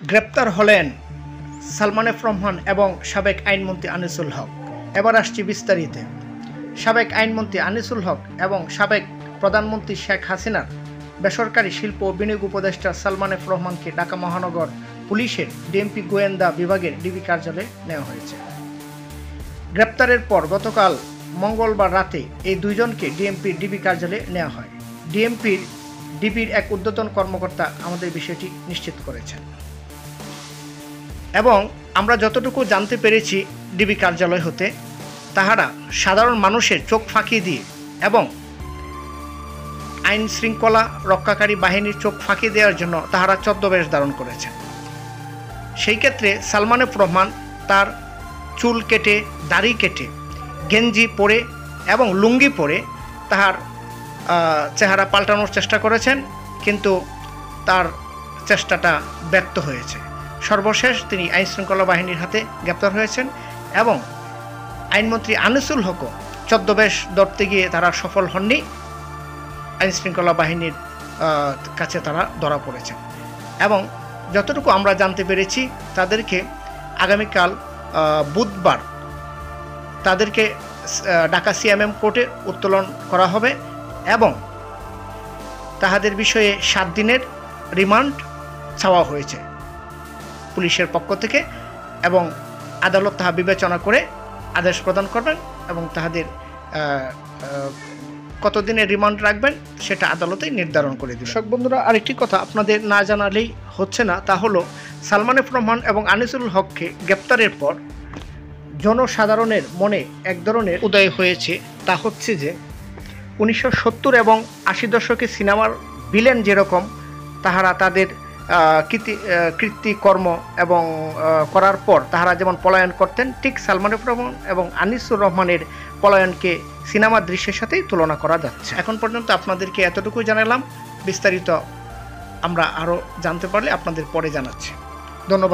গ্রেপ্তার হলেন সালমান এফ রহমান এবং সাবেক আইনমন্ত্রী আনিসুল হক। এবার আসছি বিস্তারিত। সাবেক আইনমন্ত্রী আনিসুল হক এবং সাবেক প্রধানমন্ত্রী শেখ হাসিনার বেসরকারি শিল্প ও বিনিয়োগ উপদেষ্টা সালমান এফ রহমানকে ঢাকা মহানগর পুলিশের ডিএমপি গোয়েন্দা বিভাগের ডিবি কার্যালয়ে নেওয়া হয়েছে। গ্রেপ্তারের পর গতকাল মঙ্গলবার রাতে এই দুইজনকে ডিএমপির ডিবি কার্যালয়ে নেওয়া হয়। ডিবির এক ঊর্ধ্বতন কর্মকর্তা আমাদের বিষয়টি নিশ্চিত করেছেন এবং আমরা যতটুকু জানতে পেরেছি ডিবি কার্যালয় হতে, তাহারা সাধারণ মানুষের চোখ ফাঁকি দিয়ে এবং আইন শৃঙ্খলা রক্ষাকারী বাহিনীর চোখ ফাঁকি দেওয়ার জন্য তাহারা ছদ্মবেশ ধারণ করেছেন। সেই ক্ষেত্রে সালমান এফ রহমান তার চুল কেটে, দাড়ি কেটে, গেঞ্জি পরে এবং লুঙ্গি পরে তাহার চেহারা পাল্টানোর চেষ্টা করেছেন, কিন্তু তার চেষ্টাটা ব্যর্থ হয়েছে। সর্বশেষ তিনি আইন শৃঙ্খলা বাহিনীর হাতে গ্রেপ্তার হয়েছেন এবং আইনমন্ত্রী আনিসুল হকও ছদ্মবেশ ধরতে গিয়ে তারা সফল হননি। আইন শৃঙ্খলা বাহিনীর কাছে তারা ধরা পড়েছেন এবং যতটুকু আমরা জানতে পেরেছি তাদেরকে আগামীকাল বুধবার তাদেরকে ঢাকা সিএমএম কোর্টে উত্তোলন করা হবে এবং তাহাদের বিষয়ে 7 দিনের রিমান্ড চাওয়া হয়েছে পুলিশের পক্ষ থেকে এবং আদালত তাহা বিবেচনা করে আদেশ প্রদান করবেন এবং তাহাদের কতদিনের রিমান্ড রাখবেন সেটা আদালতেই নির্ধারণ করে দেবেন। দর্শক বন্ধুরা, আরেকটি কথা আপনাদের না জানালেই হচ্ছে না, তা হলো সালমান এফ রহমান এবং আনিসুল হককে গ্রেপ্তারের পর জনসাধারণের মনে এক ধরনের উদয় হয়েছে। তা হচ্ছে যে 1970 এবং 80 দশকে সিনেমার ভিলেন যেরকম তাহারা তাদের কৃতিকর্ম এবং করার পর তাহারা যেমন পলায়ন করতেন, ঠিক সালমান এফ রহমান এবং আনিসুর রহমানের পলায়নকে সিনেমার দৃশ্যের সাথেই তুলনা করা যাচ্ছে। এখন পর্যন্ত আপনাদেরকে এতটুকুই জানালাম, বিস্তারিত আমরা আরও জানতে পারলে আপনাদের পরে জানাচ্ছি। ধন্যবাদ।